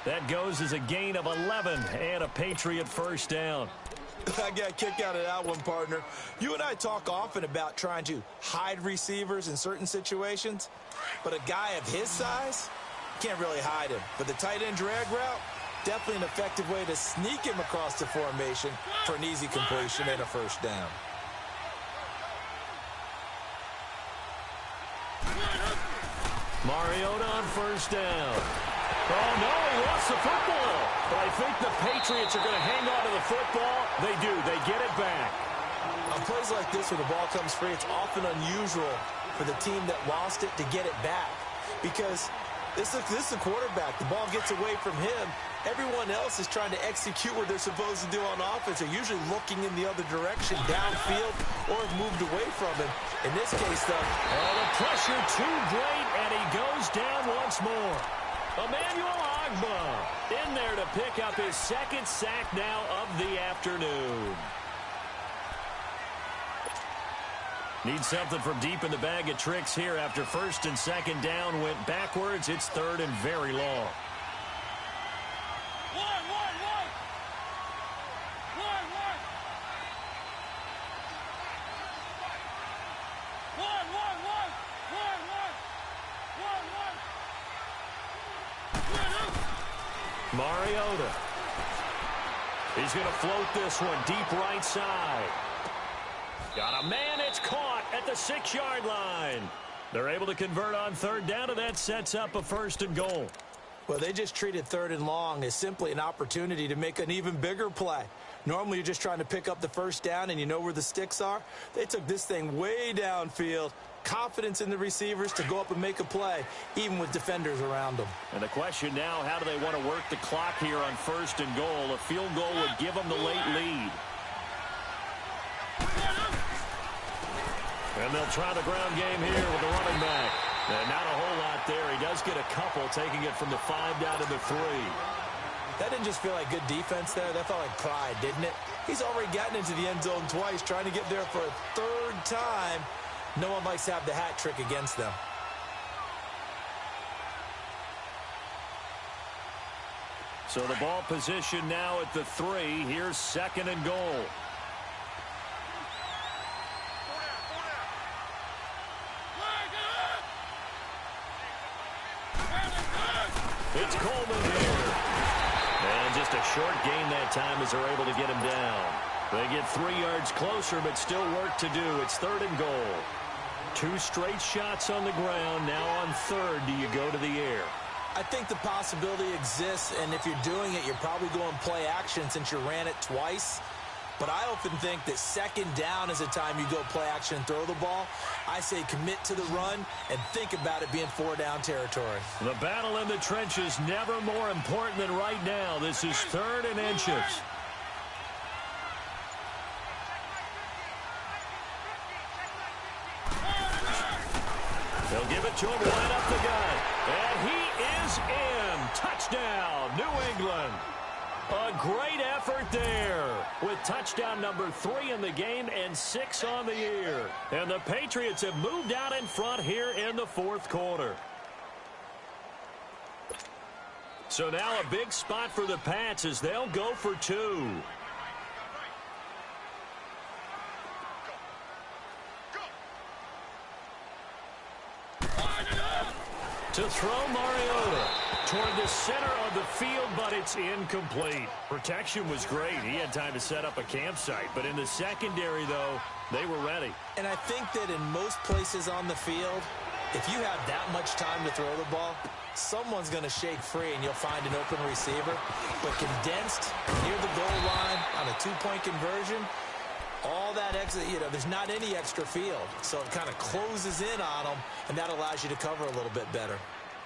Speaker 1: That goes as a gain of 11 and a Patriot 1st down.
Speaker 2: I got a kick out of that one, partner. You and I talk often about trying to hide receivers in certain situations, but a guy of his size, can't really hide him. But the tight end drag route, definitely an effective way to sneak him across the formation for an easy completion and a 1st down.
Speaker 1: Mariota on 1st down. Oh, no, he lost the football. But I think the Patriots are going to hang on to the football. They do. They get it back.
Speaker 2: On plays like this where the ball comes free, it's often unusual for the team that lost it to get it back. Because this is the quarterback. The ball gets away from him. Everyone else is trying to execute what they're supposed to do on offense. They're usually looking in the other direction, downfield, or have moved away from him. In this case, though,
Speaker 1: oh, the pressure too great, and he goes down once more. Emmanuel Ogbah in there to pick up his 2nd sack now of the afternoon. Need something from deep in the bag of tricks here after 1st and 2nd down went backwards. It's 3rd and very long. Mariota. He's going to float this one deep right side. Got a man. It's caught at the 6-yard line. They're able to convert on 3rd down, and that sets up a 1st and goal.
Speaker 2: Well, they just treated 3rd and long as simply an opportunity to make an even bigger play. Normally, you're just trying to pick up the 1st down, and you know where the sticks are. They took this thing way downfield. Confidence in the receivers to go up and make a play, even with defenders around them.
Speaker 1: And the question now, how do they want to work the clock here on 1st and goal? A field goal would give them the late lead. And they'll try the ground game here with the running back. And not a whole lot there. He does get a couple, taking it from the 5 down to the 3.
Speaker 2: That didn't just feel like good defense there. That felt like pride, didn't it? He's already gotten into the end zone twice, trying to get there for a 3rd time. No one likes to have the hat trick against them.
Speaker 1: So the ball position now at the 3. Here's 2nd and goal. It's Coleman here. And just a short gain that time as they're able to get him down. They get 3 yards closer, but still work to do. It's 3rd and goal. 2 straight shots on the ground. Now on 3rd, do you go to the air?
Speaker 2: I think the possibility exists, and if you're doing it, you're probably going play action since you ran it twice. But I often think that 2nd down is the time you go play action and throw the ball. I say commit to the run and think about it being 4-down territory.
Speaker 1: The battle in the trenches never more important than right now. This is 3rd and inches. They'll give it to him right up the gut. And he is in. Touchdown, New England. A great effort there with touchdown number 3 in the game and 6 on the year. And the Patriots have moved out in front here in the 4th quarter. So now a big spot for the Pats as they'll go for 2. To throw Mariota toward the center of the field, but it's incomplete. Protection was great. He had time to set up a campsite. But in the secondary, though, they were ready.
Speaker 2: And I think that in most places on the field, if you have that much time to throw the ball, someone's going to shake free and you'll find an open receiver. But condensed near the goal line on a 2-point conversion, all that extra, there's not any extra field. So it kind of closes in on them, and that allows you to cover a little bit better.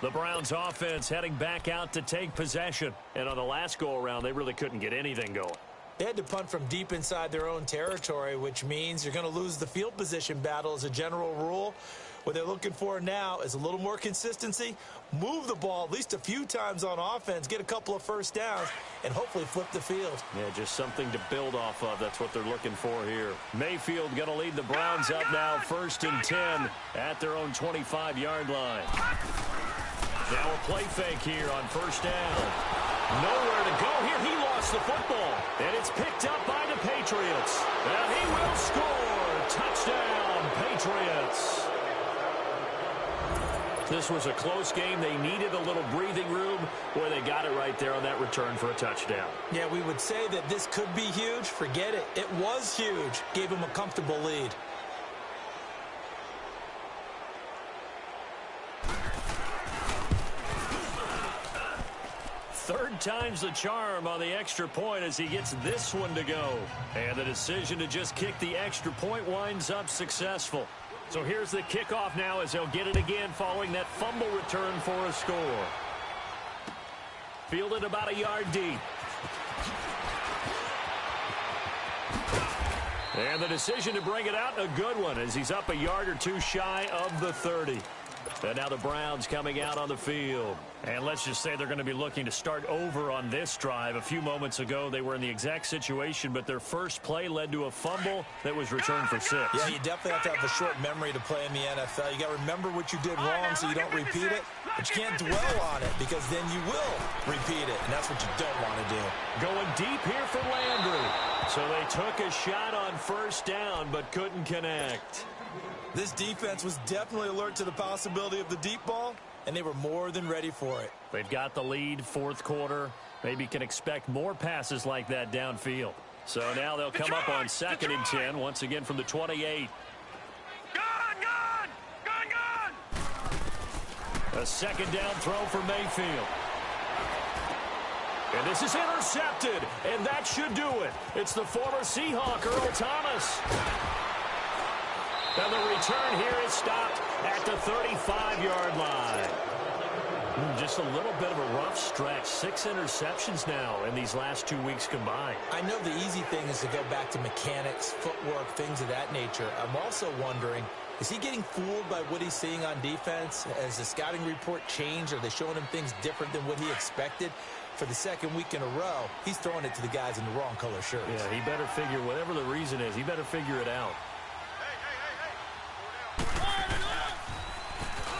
Speaker 1: The Browns offense heading back out to take possession. And on the last go-around, they really couldn't get anything going.
Speaker 2: They had to punt from deep inside their own territory, which means you're going to lose the field position battle as a general rule. What they're looking for now is a little more consistency, move the ball at least a few times on offense, get a couple of first downs, and hopefully flip the field.
Speaker 1: Yeah, just something to build off of. That's what they're looking for here. Mayfield going to lead the Browns up now 1st and 10 at their own 25-yard line. Now a play fake here on 1st down. Nowhere to go here. He lost the football, and it's picked up by the Patriots. And he will score. Touchdown, Patriots. This was a close game. They needed a little breathing room where they got it right there on that return for a touchdown.
Speaker 2: Yeah, we would say that this could be huge. Forget it. It was huge. Gave him a comfortable lead.
Speaker 1: Third time's the charm on the extra point as he gets this one to go. And the decision to just kick the extra point winds up successful. So here's the kickoff now as they'll get it again following that fumble return for a score. Fielded about a yard deep. And the decision to bring it out, a good one as he's up a yard or 2 shy of the 30. And now the Browns coming out on the field. And let's just say they're going to be looking to start over on this drive. A few moments ago, they were in the exact situation, but their first play led to a fumble that was returned for 6.
Speaker 2: Yeah, you definitely have to have a short memory to play in the NFL. You got to remember what you did wrong so you don't repeat it. But you can't dwell on it because then you will repeat it, and that's what you don't want to do.
Speaker 1: Going deep here for Landry. So they took a shot on 1st down, but couldn't connect.
Speaker 2: This defense was definitely alert to the possibility of the deep ball, and they were more than ready for it.
Speaker 1: They've got the lead, 4th quarter. Maybe can expect more passes like that downfield. So now they'll come up on 2nd and 10, once again from the 28. A 2nd down throw for Mayfield. And this is intercepted, and that should do it. It's the former Seahawk, Earl Thomas. And the return here is stopped at the 35-yard line. Just a little bit of a rough stretch. 6 interceptions now in these last 2 weeks combined.
Speaker 2: I know the easy thing is to go back to mechanics, footwork, things of that nature. I'm also wondering, is he getting fooled by what he's seeing on defense? Has the scouting report changed? Are they showing him things different than what he expected? For the 2nd week in a row, he's throwing it to the guys in the wrong color shirts.
Speaker 1: Yeah, he better figure, whatever the reason is, he better figure it out.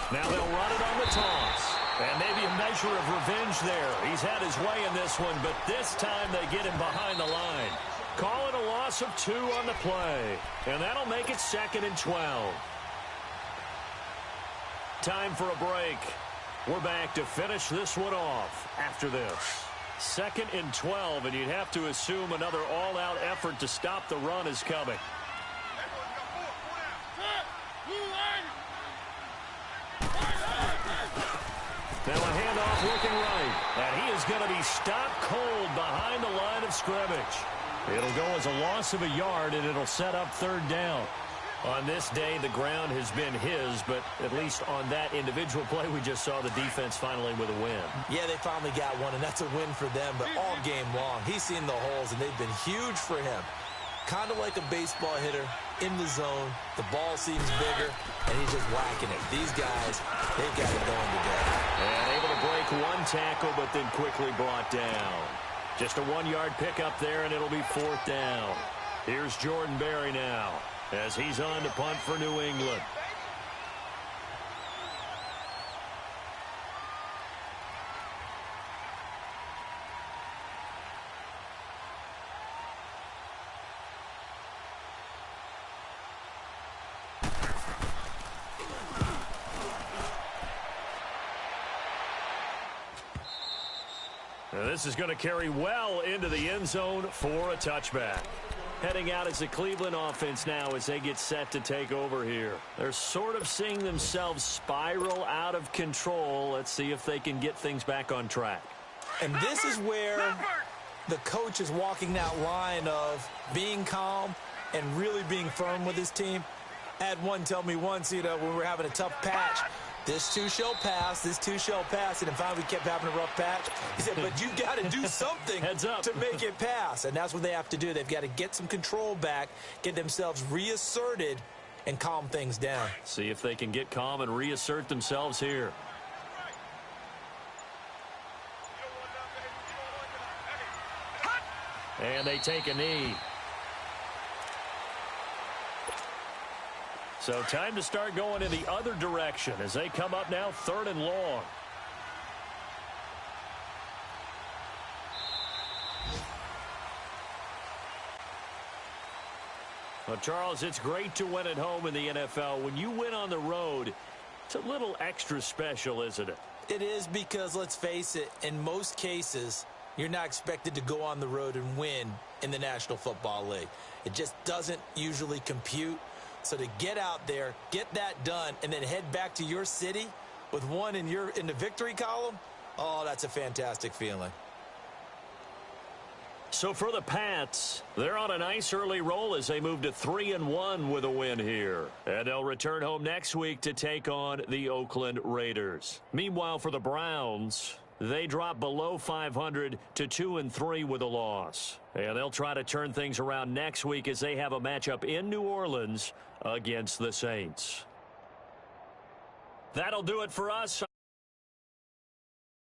Speaker 1: Now they'll run it on the toss. And maybe a measure of revenge there. He's had his way in this one, but this time they get him behind the line. Call it a loss of 2 on the play. And that'll make it 2nd and 12. Time for a break. We're back to finish this one off after this. 2nd and 12, and you'd have to assume another all-out effort to stop the run is coming. Now a handoff looking right. And he is going to be stopped cold behind the line of scrimmage. It'll go as a loss of a yard, and it'll set up 3rd down. On this day, the ground has been his, but at least on that individual play, we just saw the defense finally with a win.
Speaker 2: Yeah, they finally got one, and that's a win for them, but all game long, he's seen the holes, and they've been huge for him. Kind of like a baseball hitter in the zone. The ball seems bigger, and he's just whacking it. These guys, they've got it going today.
Speaker 1: And able to break one tackle, but then quickly brought down. Just a 1-yard pickup there, and it'll be 4th down. Here's Jordan Berry now, as he's on to punt for New England. This is going to carry well into the end zone for a touchback. Heading out as the Cleveland offense now as they get set to take over here. They're sort of seeing themselves spiral out of control. Let's see if they can get things back on track.
Speaker 2: And this is where the coach is walking that line of being calm and really being firm with his team. I had one tell me once, when we were having a tough patch, this too shall pass, this too shall pass. And finally we kept having a rough patch. He said, but you got to do something
Speaker 1: Heads up.
Speaker 2: to make it pass. And that's what they have to do. They've got to get some control back, get themselves reasserted, and calm things down.
Speaker 1: See if they can get calm and reassert themselves here. And they take a knee. So time to start going in the other direction as they come up now 3rd and long. Well, Charles, it's great to win at home in the NFL. When you win on the road, it's a little extra special, isn't it?
Speaker 2: It is because, let's face it, in most cases, you're not expected to go on the road and win in the National Football League. It just doesn't usually compute. So to get out there, get that done, and then head back to your city with one in the victory column, oh, that's a fantastic feeling.
Speaker 1: So for the Pats, they're on a nice early roll as they move to 3-1 with a win here. And they'll return home next week to take on the Oakland Raiders. Meanwhile, for the Browns, they drop below 500 to 2-3 with a loss. And they'll try to turn things around next week as they have a matchup in New Orleans against the Saints. That'll do it for us.